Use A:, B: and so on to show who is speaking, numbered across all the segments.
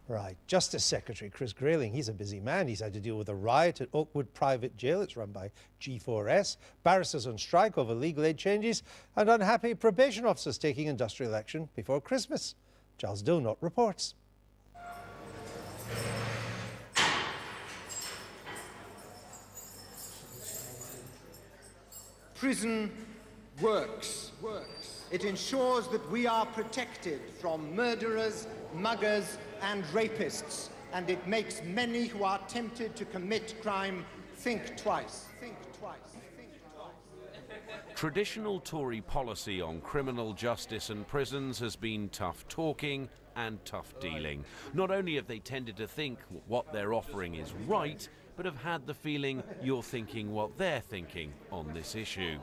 A: Right. Justice Secretary Chris Grayling, he's a busy man. He's had to deal with a riot at Oakwood Private Jail. It's run by G4S. Barristers on strike over legal aid changes and unhappy probation officers taking industrial action before Christmas. Giles Donot reports.
B: Prison works. It ensures that we are protected from murderers, muggers and rapists, and it makes many who are tempted to commit crime think twice.
C: Traditional Tory policy on criminal justice and prisons has been tough talking and tough dealing. Not only have they tended to think what they're offering is right, but have had the feeling you're thinking what they're thinking on this issue.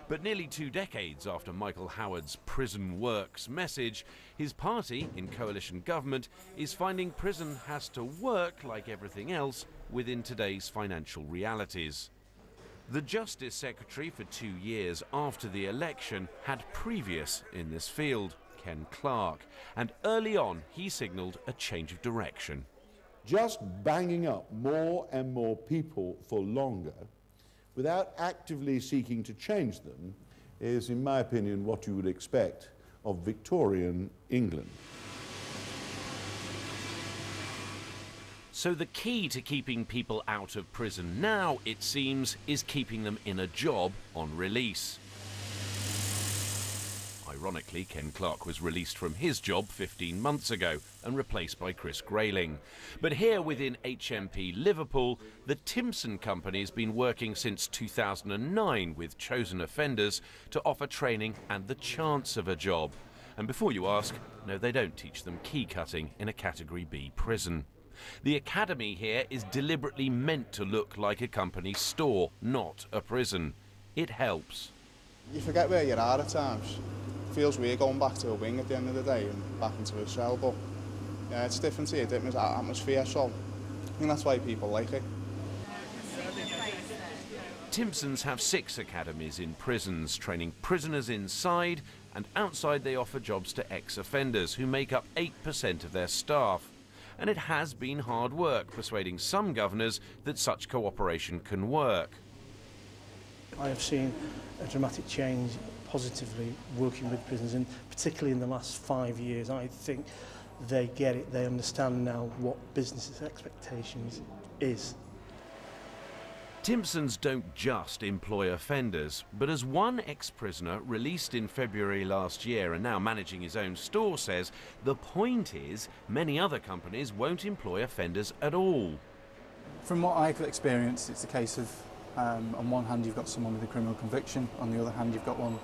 C: But nearly 2 decades after Michael Howard's Prison Works message, his party in coalition government is finding prison has to work like everything else within today's financial realities. The Justice Secretary for 2 years after the election had previous in this field, Ken Clarke, and early on he signalled a change of direction.
D: Just banging up more and more people for longer without actively seeking to change them is, in my opinion, what you would expect of Victorian England.
C: So the key to keeping people out of prison now, it seems, is keeping them in a job on release. Ironically, Ken Clarke was released from his job 15 months ago and replaced by Chris Grayling. But here within HMP Liverpool, the Timpson Company has been working since 2009 with chosen offenders to offer training and the chance of a job. And before you ask, no, they don't teach them key cutting in a Category B prison. The academy here is deliberately meant to look like a company store, not a prison. It helps.
E: You forget where you are at times. It feels weird going back to a wing at the end of the day and back into a cell, but yeah, it's different here, different atmosphere, so I think that's why people like it.
C: Timpsons have 6 academies in prisons, training prisoners inside, and outside they offer jobs to ex-offenders who make up 8% of their staff. And it has been hard work persuading some governors that such cooperation can work.
F: I have seen a dramatic change positively working with prisons, and particularly in the last 5 years. I think they get it, they understand now what business expectations is.
C: Timpsons don't just employ offenders, but as one ex-prisoner released in February last year and now managing his own store says, the point is many other companies won't employ offenders at all.
G: From what I've experienced, it's a case of on one hand you've got someone with a criminal conviction, on the other hand you've got one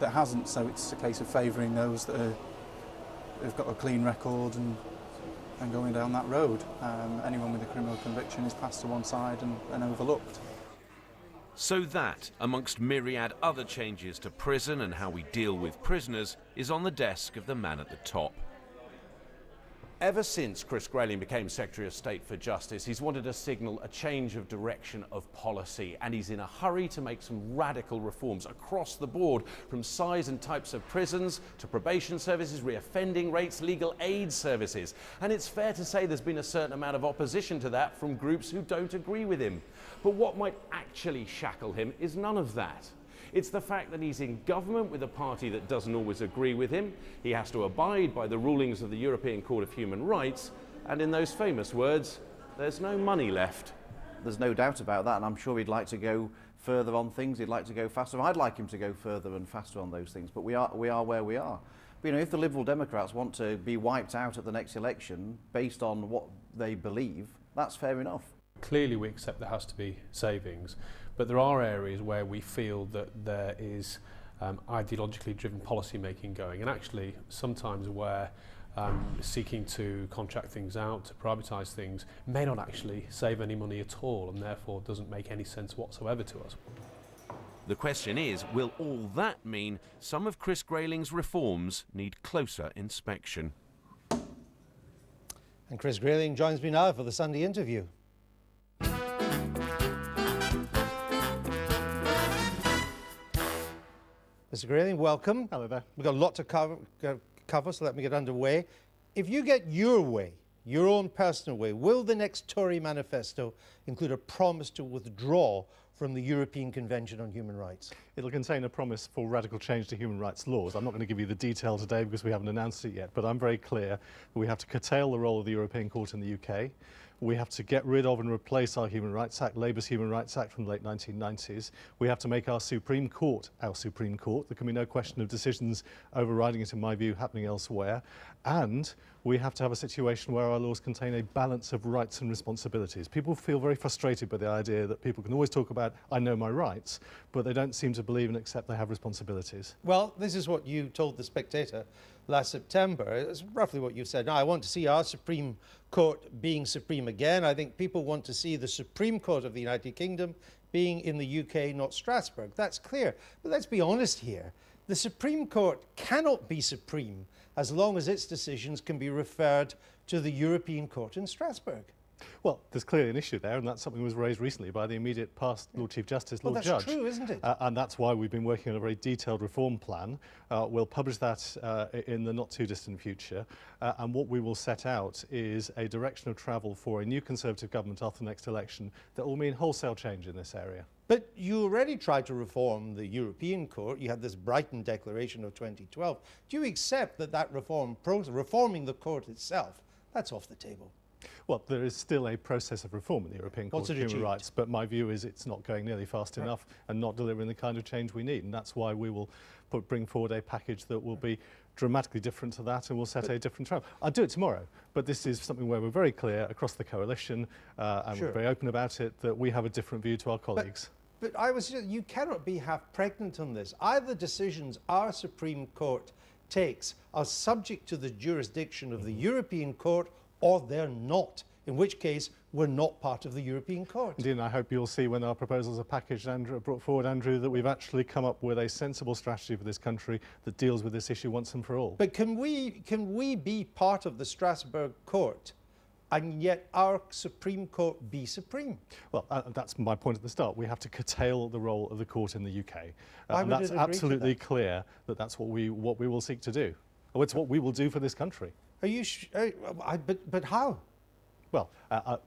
G: that hasn't, so it's a case of favouring those that have got a clean record and going down that road. Anyone with a criminal conviction is passed to one side and overlooked.
C: So that, amongst myriad other changes to prison and how we deal with prisoners, is on the desk of the man at the top.
H: Ever since Chris Grayling became Secretary of State for Justice, he's wanted to signal a change of direction of policy, and he's in a hurry to make some radical reforms across the board, from size and types of prisons to probation services, reoffending rates, legal aid services. And it's fair to say there's been a certain amount of opposition to that from groups who don't agree with him. But what might actually shackle him is none of that. It's the fact that he's in government with a party that doesn't always agree with him. He has to abide by the rulings of the European Court of Human Rights, and in those famous words, there's no money left.
I: There's no doubt about that, and I'm sure he'd like to go further on things. He'd like to go faster. I'd like him to go further and faster on those things, but we are where we are. But, you know, if the Liberal Democrats want to be wiped out at the next election based on what they believe, that's fair enough.
J: Clearly we accept there has to be savings, but there are areas where we feel that there is ideologically driven policy making going, and actually sometimes where seeking to contract things out, to privatise things, may not actually save any money at all, and therefore doesn't make any sense whatsoever to us.
C: The question is, will all that mean some of Chris Grayling's reforms need closer inspection?
A: And Chris Grayling joins me now for the Sunday interview. Mr. Grayling, welcome.
K: Hello there.
A: We've got a lot to cover, so let me get underway. If you get your way, your own personal way, will the next Tory manifesto include a promise to withdraw from the European Convention on Human Rights?
K: It'll contain a promise for radical change to human rights laws. I'm not going to give you the detail today because we haven't announced it yet, but I'm very clear that we have to curtail the role of the European Court in the UK. We have to get rid of and replace our Human Rights Act, Labour's Human Rights Act from the late 1990s. We have to make our Supreme Court our Supreme Court. There can be no question of decisions overriding it, in my view, happening elsewhere. And we have to have a situation where our laws contain a balance of rights and responsibilities. People feel very frustrated by the idea that people can always talk about, I know my rights, but they don't seem to believe and accept they have responsibilities.
A: Well, this is what you told The Spectator last September. It's roughly what you said. Now, I want to see our Supreme Court being supreme again. I think people want to see the Supreme Court of the United Kingdom being in the UK, not Strasbourg. That's clear. But let's be honest here. The Supreme Court cannot be supreme as long as its decisions can be referred to the European Court in Strasbourg.
K: Well, there's clearly an issue there, and that's something that was raised recently by the immediate past Lord Chief Justice, Lord Judge.
A: Well, that's true, isn't it?
K: And that's why we've been working on a very detailed reform plan. We'll publish that in the not too distant future. And what we will set out is a direction of travel for a new Conservative government after the next election that will mean wholesale change in this area.
A: But you already tried to reform the European Court. You had this Brighton Declaration of 2012. Do you accept that that reform process, reforming the court itself, that's off the table?
K: Well, there is still a process of reform in the European Court of Human Rights, but my view is it's not going nearly fast enough and not delivering the kind of change we need. And that's why we will bring forward a package that will be dramatically different to that, and we'll set a different track. I'll do it tomorrow, but this is something where we're very clear across the coalition, and we're very open about it, that we have a different view to our colleagues.
A: But you cannot be half pregnant on this. Either decisions our Supreme Court takes are subject to the jurisdiction of the European Court, or they're not, in which case we're not part of the European Court.
K: Indeed, and I hope you'll see when our proposals are packaged, Andrew, brought forward, Andrew, that we've actually come up with a sensible strategy for this country that deals with this issue once and for all.
A: But can we be part of the Strasbourg Court and yet our Supreme Court be supreme?
K: Well, that's my point at the start. We have to curtail the role of the court in the UK.
A: And
K: that's absolutely clear that that's what we will seek to do. Or it's what we will do for this country.
A: Are you but how?
K: Well,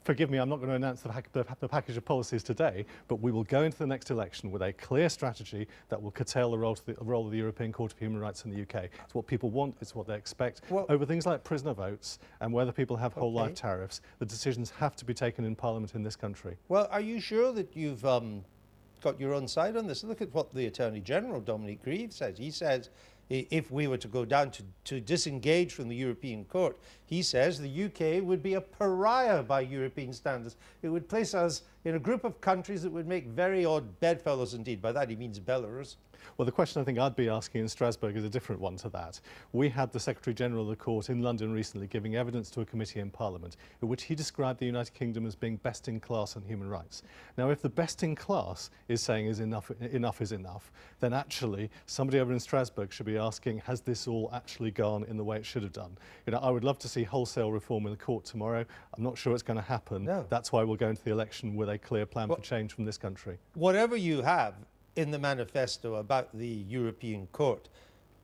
K: forgive me, I'm not going to announce the package of policies today, but we will go into the next election with a clear strategy that will curtail the role of the European Court of Human Rights in the UK. It's what people want, it's what they expect. Over things like prisoner votes and whether people have whole life tariffs, the decisions have to be taken in Parliament in this country.
A: Well, are you sure that you've got your own side on this? Look at what the Attorney General, Dominic Grieve, says. He says if we were to go down to disengage from the European Court, he says the UK would be a pariah by European standards. It would place us in a group of countries that would make very odd bedfellows indeed. By that he means Belarus.
K: Well, the question I think I'd be asking in Strasbourg is a different one to that. We had the Secretary-General of the Court in London recently giving evidence to a committee in Parliament in which he described the United Kingdom as being best in class on human rights. Now, if the best in class is saying enough is enough, then actually somebody over in Strasbourg should be asking, has this all actually gone in the way it should have done? You know, I would love to see wholesale reform in the court tomorrow. I'm not sure it's going to happen.
A: No.
K: That's why we'll go into the election with a clear plan for change from this country.
A: Whatever you have in the manifesto about the European Court,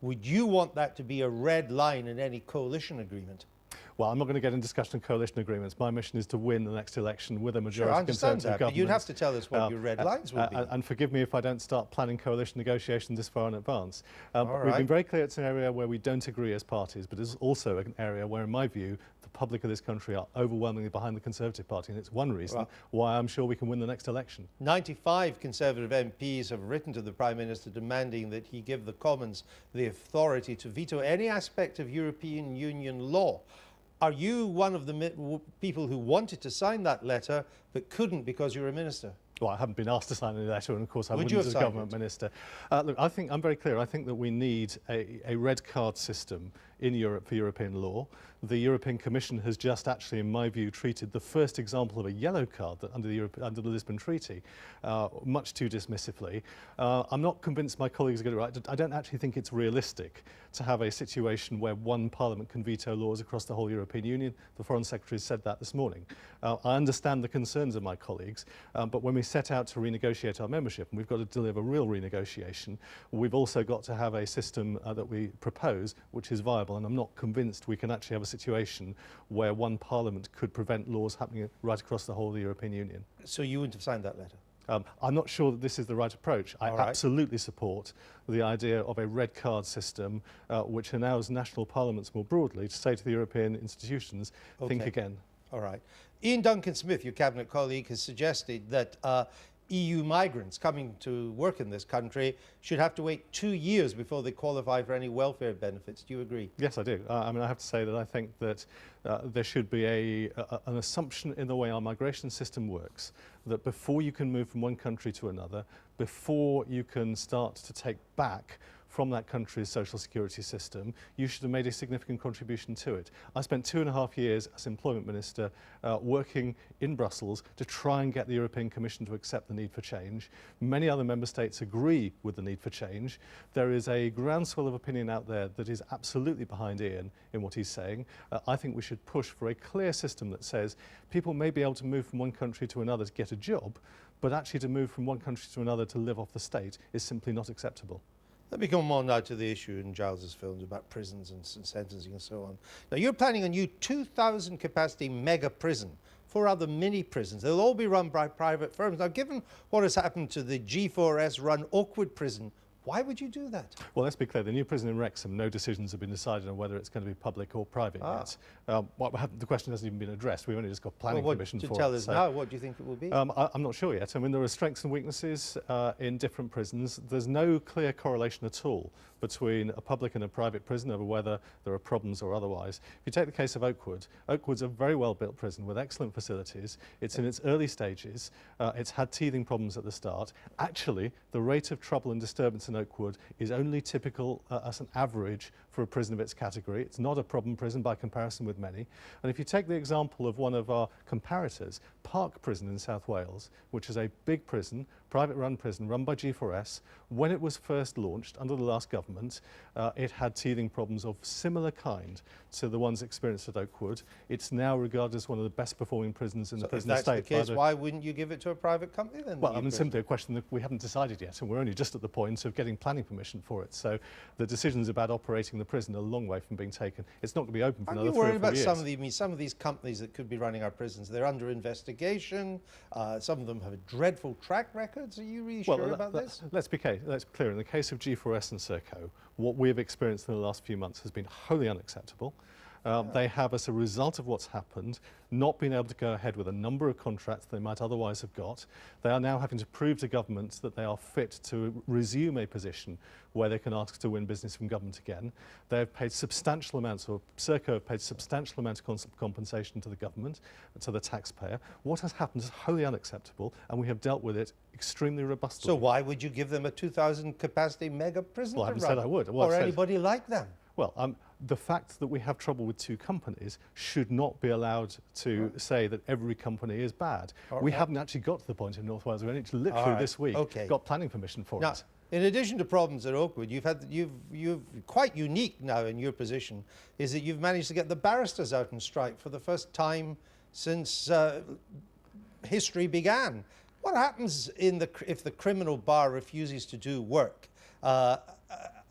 A: would you want that to be a red line in any coalition agreement?
K: Well, I'm not going to get in discussion of coalition agreements. My mission is to win the next election with a majority
A: of Conservative government. But you'd have to tell us what your red lines would be.
K: And forgive me if I don't start planning coalition negotiations this far in advance. We've been very clear it's an area where we don't agree as parties, but it's also an area where, in my view, the public of this country are overwhelmingly behind the Conservative Party, and it's one reason why I'm sure we can win the next election. 95
A: Conservative MPs have written to the Prime Minister demanding that he give the Commons the authority to veto any aspect of European Union law. Are you one of the people who wanted to sign that letter but couldn't because you're a minister?
K: Well, I haven't been asked to sign any letter, and of course I wouldn't as a government minister. Look, I'm very clear. I think that we need a red card system in Europe for European law. The European Commission has just actually, in my view, treated the first example of a yellow card that under the Lisbon Treaty much too dismissively. I'm not convinced my colleagues are going to right. I don't actually think it's realistic to have a situation where one parliament can veto laws across the whole European Union. The Foreign Secretary said that this morning. I understand the concerns of my colleagues, but when we set out to renegotiate our membership, and we've got to deliver real renegotiation, we've also got to have a system that we propose which is viable level, and I'm not convinced we can actually have a situation where one parliament could prevent laws happening right across the whole of the European Union.
A: So you wouldn't have signed that letter?
K: I'm not sure that this is the right approach. I
A: All right.
K: absolutely support the idea of a red card system which allows national parliaments more broadly to say to the European institutions, think
A: Okay.
K: again.
A: All right. Ian Duncan-Smith, your cabinet colleague, has suggested that EU migrants coming to work in this country should have to wait 2 years before they qualify for any welfare benefits. Do you agree?
K: Yes, I do. I mean, I have to say that I think that there should be an assumption in the way our migration system works, that before you can move from one country to another, before you can start to take back from that country's social security system, you should have made a significant contribution to it. I spent 2.5 years as employment minister working in Brussels to try and get the European Commission to accept the need for change. Many other member states agree with the need for change. There is a groundswell of opinion out there that is absolutely behind Ian in what he's saying. I think we should push for a clear system that says people may be able to move from one country to another to get a job, but actually to move from one country to another to live off the state is simply not acceptable.
A: Let me come on now to the issue in Giles's films about prisons and sentencing and so on. Now, you're planning a new 2,000 capacity mega prison, 4 other mini prisons. They'll all be run by private firms. Now, given what has happened to the G4S run Oakwood prison, why would you do that?
K: Well, let's be clear. The new prison in Wrexham, no decisions have been decided on whether it's going to be public or private yet. The question hasn't even been addressed. We've only just got planning permission for it.
A: Tell us now, what do you think it will be?
K: I'm not sure yet. I mean, there are strengths and weaknesses in different prisons. There's no clear correlation at all between a public and a private prison over whether there are problems or otherwise. If you take the case of Oakwood, Oakwood's a very well-built prison with excellent facilities. It's in its early stages. It's had teething problems at the start. Actually, the rate of trouble and disturbance in Oakwood is only typical as an average for a prison of its category. It's not a problem prison by comparison with many. And if you take the example of one of our comparators, Park Prison in South Wales, which is a big prison, private-run prison run by G4S, when it was first launched under the last government, it had teething problems of similar kind to the ones experienced at Oakwood. It's now regarded as one of the best-performing prisons in the prison estate.
A: If that's the case, why wouldn't you give it to a private company then?
K: Well, I mean, simply a question that we haven't decided yet, and we're only just at the point of getting planning permission for it. So the decisions about operating the prison are a long way from being taken. It's not going to be open for another 3 or 4 years.
A: Are you worried about some of these companies that could be running our prisons? They're under investigation. Some of them have dreadful track records. Are you really sure about this?
K: Let's be clear. In the case of G4S and Serco, what we have experienced in the last few months has been wholly unacceptable. They have, as a result of what's happened, not been able to go ahead with a number of contracts they might otherwise have got. They are now having to prove to governments that they are fit to resume a position where they can ask to win business from government again. They have paid substantial amounts, or Serco have paid substantial amounts of compensation to the government, to the taxpayer. What has happened is wholly unacceptable, and we have dealt with it extremely robustly.
A: So why would you give them a 2,000 capacity mega prison
K: Well, I
A: to
K: haven't
A: run?
K: said I would.
A: Or anybody like them?
K: Well, the fact that we have trouble with 2 companies should not be allowed to say that every company is bad. We haven't actually got to the point in North Wales. We only literally this week got planning permission for it.
A: In addition to problems at Oakwood, you've quite unique now in your position is that you've managed to get the barristers out on strike for the first time since history began. What happens if the criminal bar refuses to do work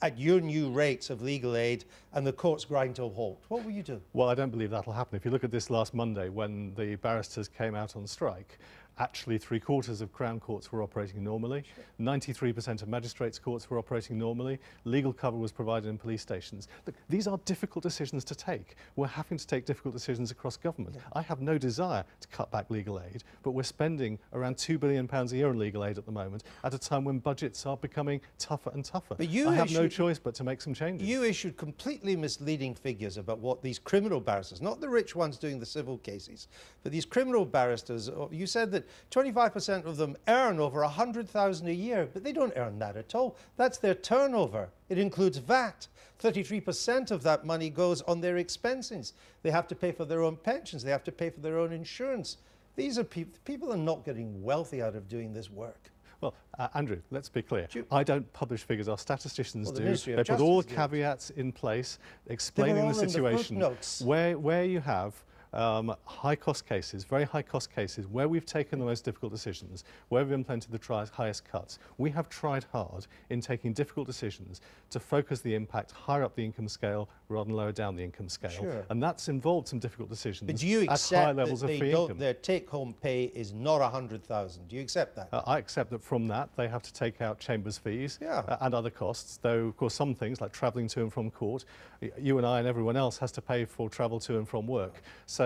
A: at your new rates of legal aid and the courts grind to a halt? What will you do?
K: Well, I don't believe that'll happen. If you look at this last Monday when the barristers came out on strike, actually 3/4 of Crown courts were operating normally, 93% of magistrates' courts were operating normally, legal cover was provided in police stations. Look, these are difficult decisions to take. We're having to take difficult decisions across government. I have no desire to cut back legal aid, but we're spending around £2 billion a year on legal aid at the moment at a time when budgets are becoming tougher and tougher. But I have no choice but to make some changes.
A: You issued completely misleading figures about what these criminal barristers, not the rich ones doing the civil cases, but these criminal barristers, you said that 25% of them earn over $100,000 a year, but they don't earn that at all. That's their turnover. It includes VAT. 33% of that money goes on their expenses. They have to pay for their own pensions. They have to pay for their own insurance. These are people are not getting wealthy out of doing this work.
K: Well, Andrew, let's be clear. I don't publish figures. Our statisticians do.
A: They
K: put all the caveats in place, explaining the situation. Where you have high cost cases, very high cost cases, where we've taken the most difficult decisions, where we've implemented the highest cuts, we have tried hard in taking difficult decisions to focus the impact higher up the income scale rather than lower down the income scale.
A: Sure.
K: And that's involved some difficult decisions
A: But do you
K: at high
A: accept
K: levels
A: that
K: of free income.
A: their take-home pay is not 100,000? Do you accept that?
K: I accept that from that they have to take out chambers fees and other costs, though of course some things like travelling to and from court, you and I and everyone else has to pay for travel to and from work. So